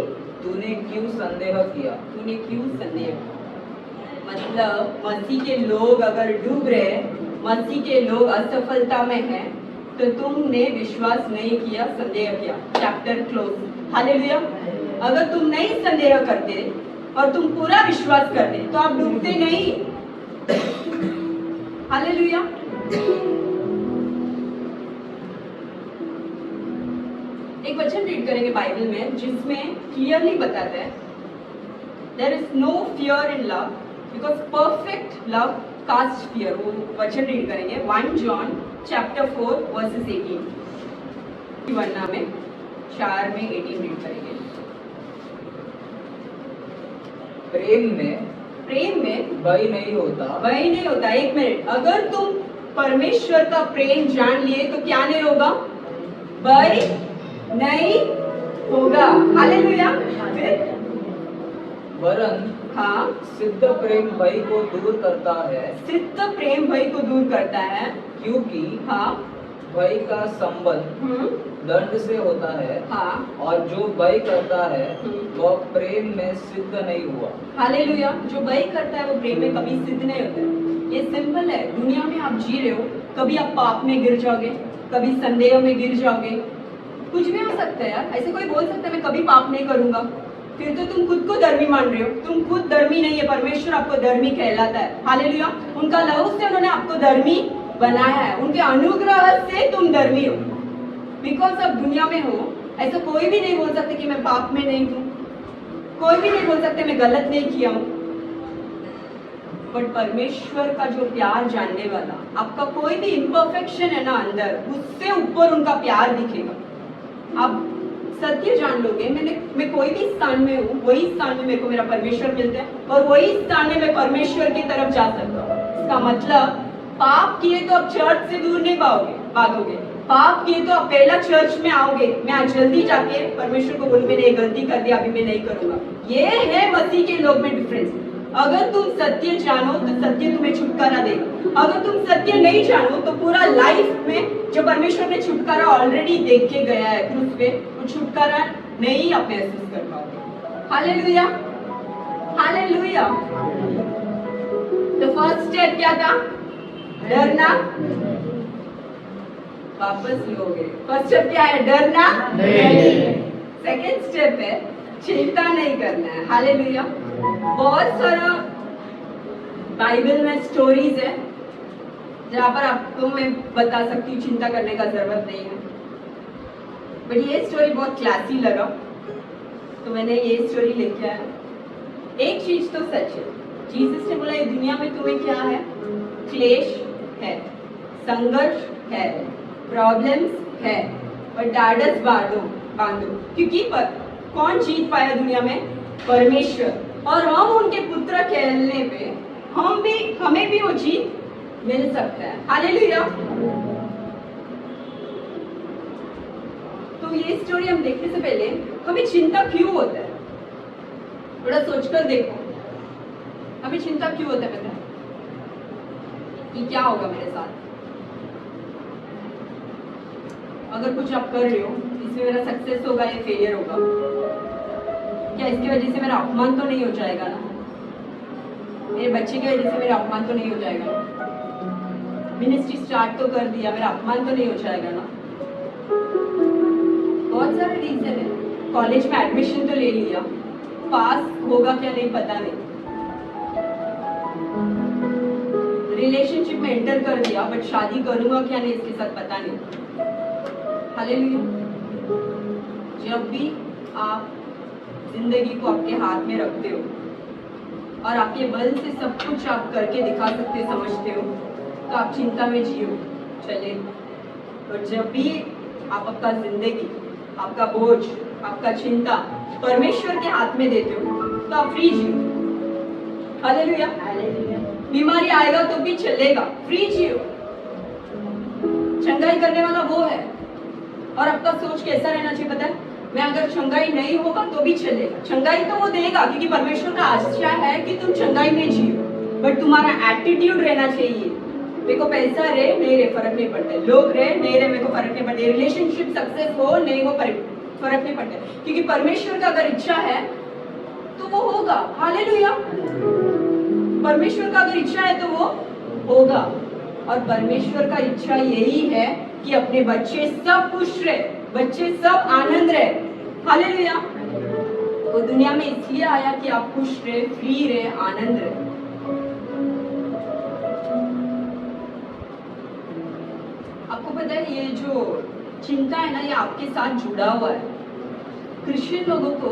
तूने क्यों संदेह किया? तूने क्यों संदेह किया? मतलब मसीह के लोग अगर डूब रहे, मसीह के लोग असफलता में हैं, तो तुमने विश्वास नहीं किया, संदेह किया। Chapter close. हालेलुया। अगर तुम नहीं संदेह करते और तुम पूरा विश्वास करते तो आप डूबते नहीं। हालेलुया। एक वचन रीड करेंगे बाइबल में जिसमें क्लियरली बताता है, there is no fear in love because perfect love cast fear. वो वचन रीड करेंगे 1 जॉन चैप्टर 4 वर्सेस 18 वरना में। 4 में 18 रीड करेंगे। प्रेम में भय नहीं होता। वही नहीं होता। 1 मिनट, अगर तुम परमेश्वर का प्रेम जान लिए तो क्या नहीं होगा? भय नहीं होगा। हालेलुया। फिर वरन हाँ, सिद्ध प्रेम भय को दूर करता है, सिद्ध प्रेम भय को दूर करता है, क्योंकि हाँ, भय का संबंध दंड से होता है, हाँ, और जो भय करता है हम्म। वह प्रेम में सिद्ध नहीं हुआ। हालेलुया। जो भय करता है वो प्रेम में कभी सिद्ध नहीं होता है। ये सिंपल है। दुनिया में आप जी रहे हो, कभी आप पाप में गिर जाओगे, कभी संदेह में गिर जाओगे, कुछ भी हो सकता है यार। ऐसे कोई बोल सकता है मैं कभी पाप नहीं करूंगा, फिर तो तुम खुद को धर्मी मान रहे हो। तुम खुद धर्मी नहीं है, परमेश्वर आपको धर्मी कहलाता है। हालेलुया। उनका लहू से उन्होंने आपको धर्मी बनाया है, उनके अनुग्रह से तुम धर्मी हो। बिकॉज अब दुनिया में हो, ऐसा कोई भी नहीं बोल सकते कि मैं पाप में नहीं हूँ, कोई भी नहीं बोल सकते मैं गलत नहीं किया हूँ। बट परमेश्वर का जो प्यार जानने वाला, आपका कोई भी इम्परफेक्शन है ना अंदर, उससे ऊपर उनका प्यार दिखेगा। आप सत्य जान लोगे, मैं कोई भी स्थान में हूँ, वही स्थान में मेरे को मेरा परमेश्वर मिलता है, और वही स्थान में मैं परमेश्वर की तरफ जा सकता हूँ। इसका मतलब पाप किए तो आप चर्च से दूर नहीं भागोगे। पाप किए तो आप पहला चर्च में आओगे, मैं आज जल्दी जाके परमेश्वर को बोलूं मैंने ये गलती कर दी, अभी मैं नहीं करूंगा। ये है मसीह के लोग में डिफरेंस। अगर तुम सत्य जानो तो सत्य तुम्हें छुटकारा देगा। अगर तुम सत्य नहीं जानो तो पूरा लाइफ में जो परमेश्वर ने छुटकारा ऑलरेडी देख के गया है क्रूस पे, वो छुटकारा नहीं आप महसूस कर पाओगे। Hallelujah, hallelujah. तो फर्स्ट स्टेप क्या था? डरना। वापस लोगे। फर्स्ट स्टेप क्या है? डरना नहीं। सेकेंड स्टेप है चिंता नहीं करना है। हालेलुया। बहुत सारा बाइबल में स्टोरीज है जहाँ पर आपको मैं बता सकती हूँ चिंता करने का जरूरत नहीं है, बट ये स्टोरी बहुत क्लासी लगा तो मैंने ये स्टोरी लेके आया। एक चीज तो सच है, जीसस ने बोला ये दुनिया में तुम्हें क्या है? क्लेश है, संघर्ष है, प्रॉब्लम्स है, पर ढाढ़स बांधो क्योंकि कौन जीत पाया दुनिया में? परमेश्वर। और हम उनके पुत्र कहने पे हमें भी वो जीत मिल सकता है। हालेलुया। तो ये स्टोरी हम देखने से पहले हमें चिंता क्यों होता है थोड़ा सोचकर देखो। हमें चिंता क्यों होता है? पता है कि क्या होगा मेरे साथ? अगर कुछ आप कर रहे हो, इसमें मेरा सक्सेस होगा या फेलियर होगा? क्या इसकी वजह से मेरा अपमान तो नहीं हो जाएगा ना? मेरे बच्चे की वजह से मेरा अपमान तो नहीं हो जाएगा ना? मिनिस्ट्री स्टार्ट तो कर दिया, मेरा अपमान तो नहीं हो जाएगा ना? बहुत सारे रीजन है। कॉलेज में एडमिशन तो ले लिया, पास होगा क्या नहीं पता नहीं। रिलेशनशिप में एंटर कर दिया, बट शादी करूंगा क्या नहीं इसके साथ पता नहीं। हालेलुया। जब भी आप जिंदगी को आपके हाथ में रखते हो और आपके बल से सब कुछ आप करके दिखा सकते समझते हो, तो आप चिंता में जियो चले। और जब भी आप आपका जिंदगी, आपका बोझ, आपका चिंता परमेश्वर के हाथ में देते हो तो आप फ्री जियो। हालेलुया। बीमारी आएगा तो भी चलेगा, फ्री जियो। चंगाई करने वाला वो है। और आपका सोच कैसा रहना चाहिए पता है? मैं अगर चंगाई नहीं होगा तो भी चलेगा। चंगाई तो वो देगा क्योंकि परमेश्वर का आशा है कि तुम चंगाई में जियो, बट तुम्हारा एटीट्यूड रहना चाहिए मेरे को पैसा रहे नहीं रहे फर्क नहीं पड़ता, लोग रहे नहीं रहे मेरे को फर्क नहीं पड़ता, रिलेशनशिप सक्सेस हो नहीं हो फर्क नहीं पड़ता, क्योंकि परमेश्वर का अगर इच्छा है तो वो होगा। हालेलुया। परमेश्वर का अगर इच्छा है तो वो होगा। और परमेश्वर का इच्छा यही है कि अपने बच्चे सब खुश रहे, बच्चे सब आनंद रहे। हालेलुया। वो दुनिया में इसलिए आया कि आप खुश रहे, फ्री रहे, आनंद रहे। आपको पता है ये जो चिंता है ना, ये आपके साथ जुड़ा हुआ है। क्रिश्चियन लोगों को,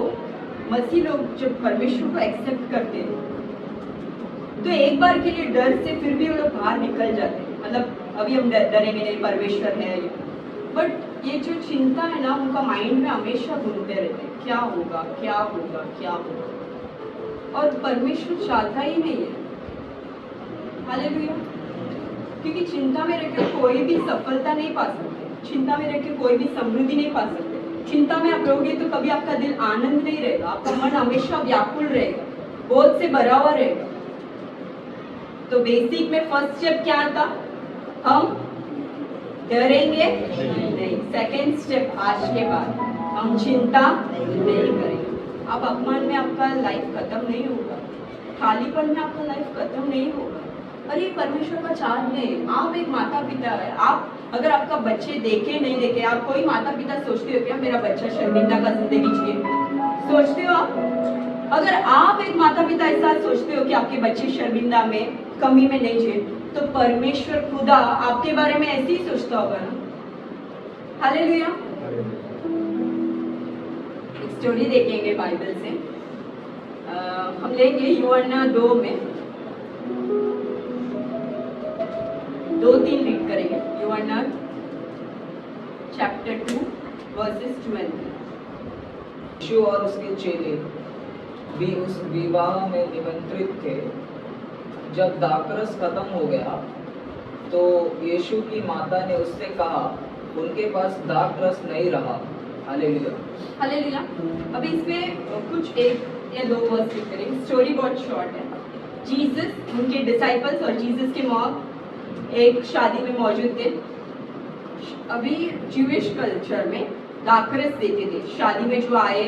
मसीह लोग जब परमेश्वर को एक्सेप्ट करते हैं तो एक बार के लिए डर से फिर भी वो लोग बाहर निकल जाते हैं। मतलब अभी हम डरेंगे नहीं, परमेश्वर है, बट ये जो चिंता है ना उनका माइंड में हमेशा घूमते रहते हैं, क्या होगा क्या होगा क्या होगा, और परमेश्वर चाहता ही नहीं है। हालेलुया। क्योंकि चिंता में रह के कोई भी सफलता नहीं पा सकते, चिंता में रह के कोई भी समृद्धि नहीं पा सकते। चिंता में आप रहोगे तो कभी आपका दिल आनंद नहीं रहेगा, आपका मन हमेशा व्याकुल रहेगा, बोझ से भरा हुआ रहेगा। तो बेसिक में फर्स्ट स्टेप क्या था? हम डरेंगे नहीं। सेकंड स्टेप आज के बाद हम चिंता नहीं करेंगे। अब अपमान में आपका लाइफ खत्म नहीं होगा, खालीपन में आपका लाइफ खत्म नहीं होगा। अरे परमेश्वर का चार्ज नहीं। आप एक माता पिता है, आप अगर आपका बच्चे देखे नहीं देखे, आप कोई माता पिता सोचते हो क्या मेरा बच्चा शर्मिंदा का जिंदगी जिए? सोचते हो आप? अगर आप एक माता पिता ऐसा सोचते हो कि आपके बच्चे शर्मिंदा में, कमी में नहीं जिए, तो परमेश्वर खुदा आपके बारे में ऐसे ही सोचता होगा ना। हालेलुया। एक स्टोरी देखेंगे बाइबल से। हम लेंगे यूहन्ना 2 में 2-3 रीड करेंगे। यूहन्ना चैप्टर 2 वर्सेस 12। यीशु और उसके चेले भी उस विवाह में निमंत्रित थे। जब दाखरस खत्म हो गया तो यीशु की माता ने उससे कहा, उनके पास दाखरस नहीं रहा। हालेलुया। हालेलुया। अभी इसमें कुछ 1 या 2 वर्स लिख करेंगे। स्टोरी बहुत शॉर्ट है। जीसस, उनके डिसाइपल्स और जीसस के मॉम एक शादी में मौजूद थे। अभी ज्यूइश कल्चर में दाखरस देते थे शादी में जो आए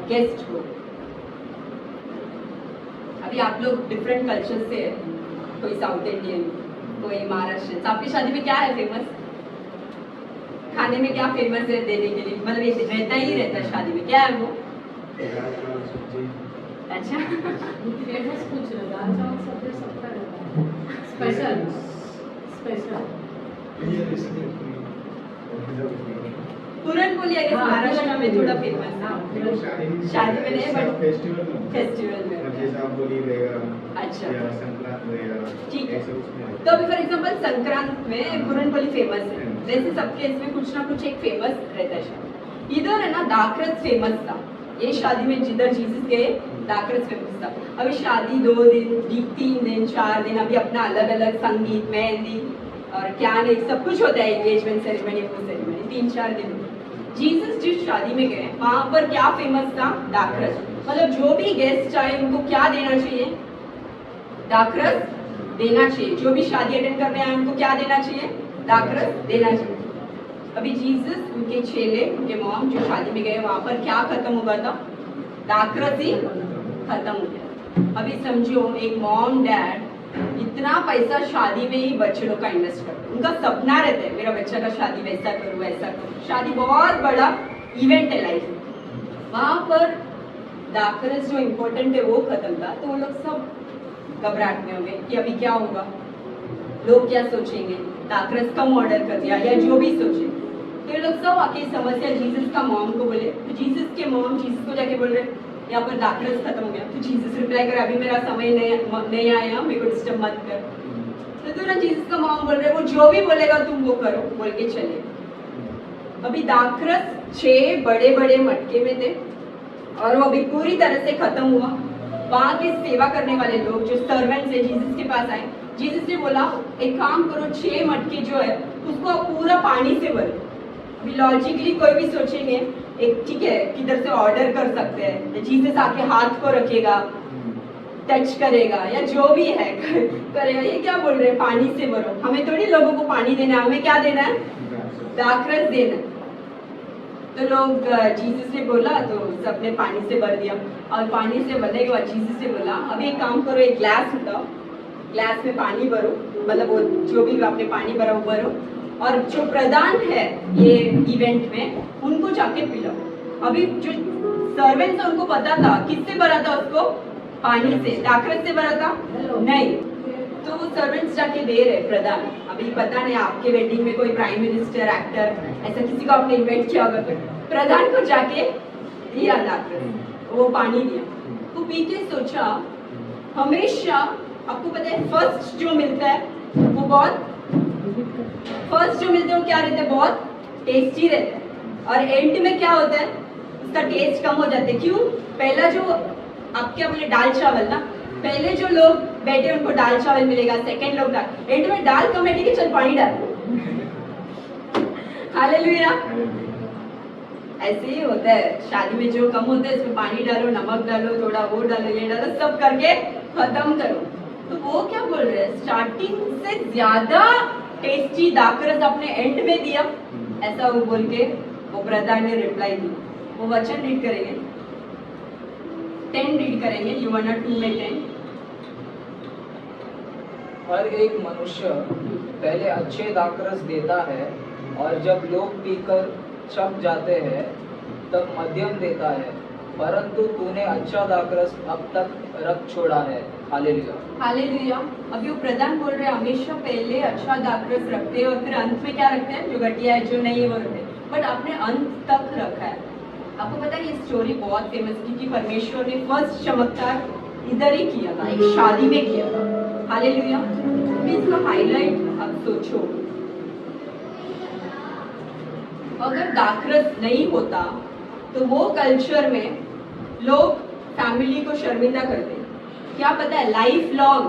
गेस्ट को। अभी आप लोग डिफरेंट कल्चर से है, कोई साउथ इंडियन, कोई महाराष्ट्र। आपकी शादी में क्या है फेमस? खाने में क्या फेमस है देने के लिए? मतलब ये रहता ही रहता है शादी में, क्या है वो? अच्छा। फेमस कुछ नहीं, दाल चावल सब्जी सबका रहता है। स्पेशल स्पेशल पूरन पोली है महाराष्ट्र में थोड़ा फेमस है। शादी में नहीं बट फेस्टिवल में। अच्छा ठीक है। तो अभी फॉर एग्जांपल संक्रांत में पूरन पोली फेमस है, वैसे सबके इसमें कुछ ना कुछ एक फेमस रहता है। इधर है ना दाखरस फेमस था। ये शादी में जिधर जीसस गए दाखरस फेमस था। अभी शादी 2 दिन, 3 दिन, 4 दिन, अभी अपना अलग अलग संगीत, मेहंदी और क्या नहीं सब कुछ होता है, एंगेजमेंट सेरेमनी, वो सेरेमनी 3-4 दिन। जीसस जिस शादी में गए वहां पर क्या फेमस था? दाखरस। मतलब जो भी गेस्ट आए उनको क्या देना चाहिए? दाखरस देना चाहिए। जो भी शादी अटेंड करने आए उनको क्या देना चाहिए? दाखरस देना चाहिए। अभी जीसस, उनके चेले, उनके मॉम जो शादी में गए वहां पर क्या खत्म हुआ था? दाखरस ही खत्म हो गया। अभी समझो एक मॉम डैड इतना पैसा शादी में ही बच्चों का इन्वेस्ट करते हैं। उनका सपना रहता है मेरा बच्चा का शादी वैसा करूँ वैसा करूँ। शादी बहुत बड़ा इवेंट है लाइफ में। वहां पर दाखरस जो इम्पोर्टेंट है वो खत्म था, तो वो लोग सब घबराहट में हो गए कि अभी क्या होगा, लोग क्या सोचेंगे, दाखरस कम ऑर्डर कर दिया या जो भी सोचे। तो ये लोग सब आके समस्या जीसस का मॉम को बोले। तो जीसस के मॉम जीसस को जाके बोल रहे यहाँ पर दाखरस खत्म हो गया। तो जीसस रिप्लाई कर, अभी मेरा समय नहीं आया, मेरे को डिस्टर्ब मत कर। तो तुरंत जीसस का मॉम बोल रहे वो जो भी बोलेगा तुम वो करो बोल के चले। अभी दाखरस 6 बड़े बड़े मटके में थे और वो अभी पूरी तरह से खत्म हुआ। वहाँ के सेवा करने वाले लोग जो सर्वेंट्स है जीसस के पास आए। जीसस ने बोला एक काम करो, 6 मटके जो है उसको आप पूरा पानी से भरो। अभी लॉजिकली कोई भी सोचेंगे एक ठीक है किधर से ऑर्डर कर सकते हैं, जीसस आके हाथ को रखेगा, टच करेगा या जो भी है करेगा। ये क्या बोल रहे हैं पानी से भरो? हमें थोड़ी लोगों को पानी देना है, हमें क्या देना है? दाखरस देना। तो लोग जीसस ने बोला तो सबने पानी से भर दिया। और पानी से भरने के बाद जीसस ने बोला अभी एक काम करो, एक ग्लास उठाओ, ग्लास में पानी भरो, मतलब वो जो भी आपने पानी भरा वो भरो, और जो प्रधान है ये इवेंट में उनको जाके पिलाओ। अभी जो सर्वेंट्स उनको पता था किससे भरा था उसको? पानी से। दाखरस से भरा था? नहीं। तो वो सर्वेंट्स जाके दे रहे प्रधान। अभी पता नहीं आपके वेडिंग में कोई प्राइम मिनिस्टर, एक्टर, ऐसा किसी को आपने इन्वाइट किया होगा, प्रधान को जाके दिया दाखरस, वो पानी दिया। तो पी के सोचा हमेशा आपको पता है फर्स्ट जो मिलता है वो बहुत फर्स्ट जो मिलते हैं वो क्या रहते हैं, बहुत टेस्टी रहते हैं, और एंड में क्या होता है, उसका टेस्ट कम हो जाता है। क्यों? पहला जो आप क्या बोले, दाल चावल ना, पहले जो लोग बैठे उनको दाल चावल मिलेगा, सेकंड लोग दाल, एंड में दाल कम है, ठीक है चल पानी डाल। हालेलुया। ऐसे ही होता है शादी में, जो कम होता है इसमें पानी डालो, नमक डालो, थोड़ा वो डालो, ये डालो, सब करके खत्म करो। तो वो क्या बोल रहे हैं, स्टार्टिंग से ज्यादा टेस्टी दाखरस आपने एंड में दिया, ऐसा वो बोल के वो प्रधान ने रिप्लाई दी। वो वचन रीड करेंगे, 10 रीड करेंगे, यूहन्ना 2 में 10। हर एक मनुष्य पहले अच्छे दाखरस देता है, और जब लोग पीकर चक जाते हैं तब मध्यम देता है, परंतु तूने अच्छा दाखरस अब तक रख छोड़ा है। हालेलुया। हालेलुया। अभी वो प्रधान बोल रहे हैं हमेशा पहले अच्छा दाखरस रखते हैं और फिर अंत में क्या रखते हैं, जो घटिया है, जो नहीं है वो रखते हैं, बट आपने अंत तक रखा है। आपको पता है ये स्टोरी बहुत फेमस, क्योंकि परमेश्वर ने फर्स्ट चमत्कार इधर ही किया था, एक शादी में किया था। हालेलुया। इसका हाईलाइट अब सोचो, अगर दाखरस नहीं होता तो वो कल्चर में लोग फैमिली को शर्मिंदा करते, क्या पता है लाइफ लॉन्ग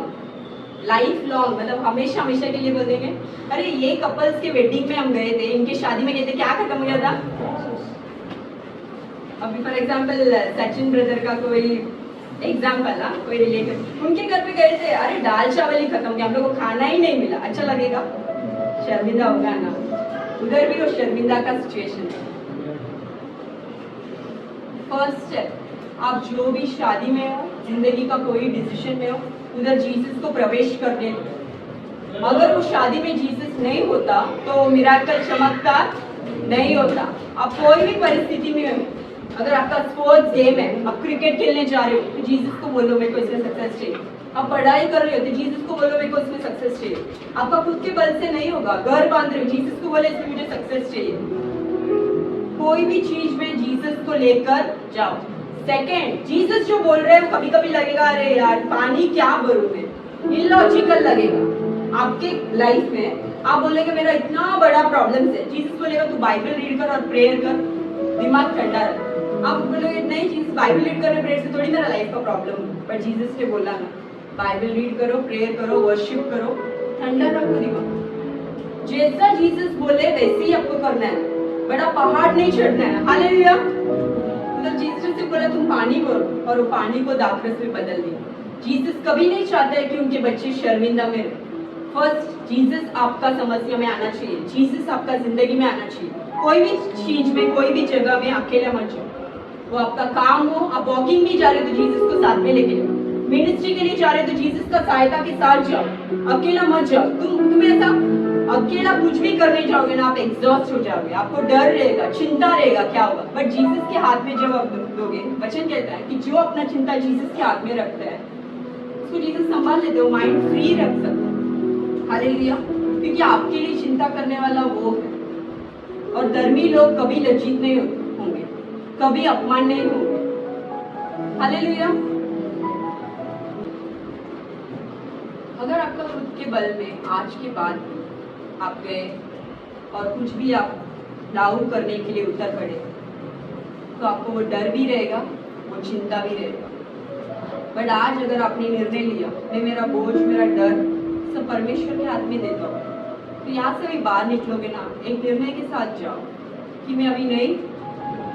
मतलब हमेशा हमेशा के लिए बोल देंगे, अरे ये कपल्स के वेडिंग में हम गए थे, इनके शादी में गए थे, क्या खत्म हो गया था। अभी फॉर एग्जांपल सचिन ब्रदर का कोई एग्जांपल ना, कोई रिलेटिव उनके घर पे गए थे, अरे दाल चावल ही खत्म हो गया, हम लोग को खाना ही नहीं मिला, अच्छा लगेगा, शर्मिंदा होगा ना। उधर भी वो शर्मिंदा का सिचुएशन है। फर्स्ट स्टेप, आप जो भी शादी में हो, जिंदगी का कोई डिसीजन में हो, उधर जीसस को प्रवेश करने दो। अगर वो शादी में जीसस नहीं होता तो मिराकल चमत्कार नहीं होता। आप कोई भी परिस्थिति में हो, अगर आपका स्पोर्ट्स गेम है, आप क्रिकेट खेलने जा रहे हो तो जीसस को बोलो मेरे को इसमें सक्सेस चाहिए। आप पढ़ाई कर रहे हो तो जीसस को बोलो मेरे को इसमें सक्सेस चाहिए। आपका खुद के बल से नहीं होगा, घर बांध रहे हो, जीसस को बोले इसमें मुझे सक्सेस चाहिए। कोई भी चीज में जीसस को लेकर जाओ। सेकंड, जीसस जो बोल रहे हैं वो कभी कभी लगेगा अरे यार पानी क्या भरूं मैं, इलॉजिकल लगेगा आपके लाइफ में। आप बोलेंगे मेरा इतना बड़ा प्रॉब्लम है, जीसस बोलेगा तू बाइबल रीड कर और प्रेयर कर, दिमाग ठंडा रख। आप बोलोगे नहीं जीसस बाइबल रीड करने प्रेयर से थोड़ी मेरा लाइफ का प्रॉब्लम है, पर जीसस ने बोला ना बाइबल रीड करो, प्रेयर करो, वर्शिप करो, ठंडा रखो दिमाग। जैसा जीसस बोले वैसे ही आपको करना है, बड़ा पहाड़ नहीं चढ़ना है। हालेलुया। मतलब जीसस से बोला तुम पानी भरो और वो पानी को दाखरस में बदल दिया। जीसस कभी नहीं चाहता है कि उनके बच्चे शर्मिंदा में रहे। फर्स्ट, जीसस आपका समस्या में आना चाहिए, जीसस आपका जिंदगी में आना चाहिए। कोई भी चीज में, कोई भी जगह में अकेला मत जाओ। वो आपका काम हो, आप वॉकिंग भी जा रहे हो तो जीसस को साथ में लेके जाओ, मिनिस्ट्री के लिए जा रहे हो तो जीसस का सहायता के साथ जाओ, अकेला मत जाओ। तुम्हें ऐसा अकेला कुछ भी करने जाओगे ना, आप एग्जॉस्ट हो जाओगे, आपको डर रहेगा, चिंता रहेगा क्या होगा। बट जीसस के हाथ में जब आप दोगे, वचन कहता है कि जो अपना चिंता जीसस के हाथ में रखता है उसको जीसस संभाल लेते हो, माइंड फ्री रख सकते हो। हालेलुया। क्योंकि आपके लिए चिंता करने वाला वो है। और धर्मी लोग कभी लज्जित नहीं होंगे, कभी अपमान नहीं होंगे। हालेलुया। अगर आपका खुद के बल में आज के बाद आप गए और कुछ भी आप डाउन करने के लिए उतर पड़े तो आपको वो डर भी रहेगा, वो चिंता भी रहेगा। बट आज अगर आपने निर्णय लिया मैं मेरा बोझ, मेरा डर सब परमेश्वर के हाथ में देता हूँ, तो यहाँ से भी बाहर निकलोगे ना, एक निर्णय के साथ जाओ कि मैं अभी नहीं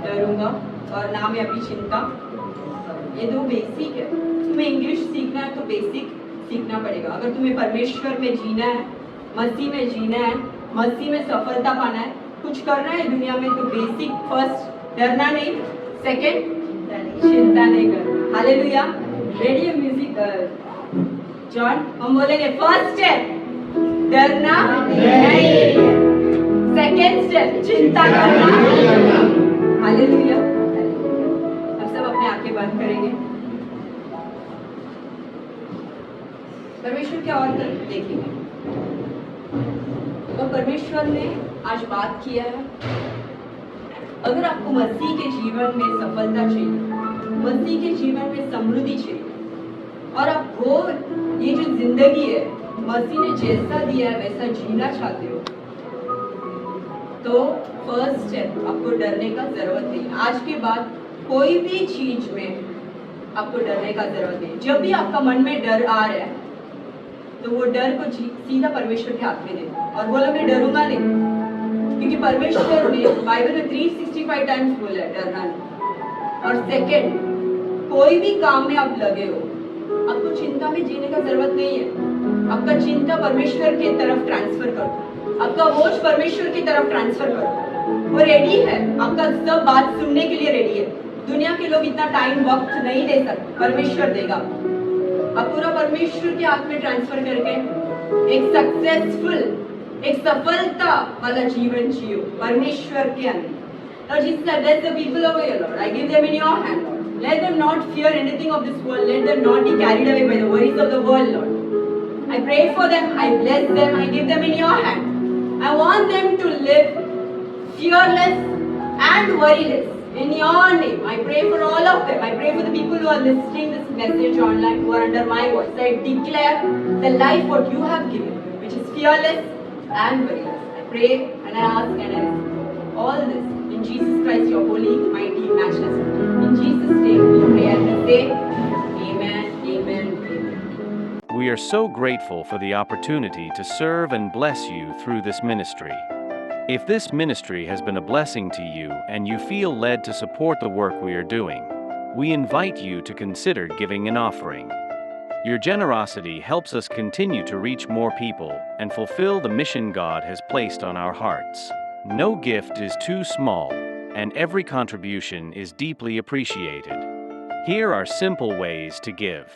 डरूंगा और ना मैं अभी चिंता। ये दो बेसिक है। तुम्हें इंग्लिश सीखना है तो बेसिक सीखना पड़ेगा। अगर तुम्हें परमेश्वर में जीना है, मसीह में जीना है, मसीह में सफलता पाना है, कुछ करना है दुनिया में, तो बेसिक फर्स्ट डरना नहीं, सेकंड चिंता नहीं करना। हालेलुया। रेडियो म्यूजिक जॉन, हम बोलेंगे फर्स्ट स्टेप डरना नहीं, सेकंड स्टेप चिंता करना। हालेलुया। अब सब अपने आंखें बंद करेंगे। परमेश्वर क्या और देखेंगे। और परमेश्वर ने आज बात किया है, अगर आपको मसीह के जीवन में सफलता चाहिए, मसीह के जीवन में समृद्धि चाहिए, और आप वो ये जो जिंदगी है मसीह ने जैसा दिया है वैसा जीना चाहते हो तो फर्स्ट स्टेप, आपको डरने का जरूरत नहीं। आज के बाद कोई भी चीज में आपको डरने का जरूरत नहीं। जब भी आपका मन में डर आ रहा है तो वो डर को सीधा परमेश्वर के हाथ में दे और बोलो मैं डरूंगा नहीं, क्योंकि परमेश्वर ने बाइबल में 365 टाइम्स बोला है डरना नहीं। और सेकंड, कोई भी काम में आप लगे हो, आपको चिंता में जीने का जरूरत नहीं है। आपका चिंता परमेश्वर की तरफ ट्रांसफर करो, आपका बोझ परमेश्वर की तरफ ट्रांसफर करो। वो रेडी है, आपका सब बात सुनने के लिए रेडी है। दुनिया के लोग इतना टाइम वक्त नहीं दे सकते, परमेश्वर देगा। आप पूरा परमेश्वर के हाथ में ट्रांसफर करके एक सक्सेसफुल, एक सफलता वाला जीवन जियो परमेश्वर के अंदर। Lord Jesus said, bless the people over here, Lord. I give them in your hand, Lord. Let them not fear anything of this world. Let them not be carried away by the worries of the world, Lord. I pray for them. I bless them. I give them in your hand. I want them to live fearless and worryless in your name. I pray for all of them. I pray for the people who are listening this message online, who are under my voice. I declare the life what you have given, which is fearless and worryless. I pray and I ask and I receive all this in Jesus Christ, your holy, mighty, matchless name. In Jesus' name we pray and we say, Amen, Amen, Amen. We are so grateful for the opportunity to serve and bless you through this ministry. If this ministry has been a blessing to you and you feel led to support the work we are doing, we invite you to consider giving an offering. Your generosity helps us continue to reach more people and fulfill the mission God has placed on our hearts. No gift is too small, and every contribution is deeply appreciated. Here are simple ways to give.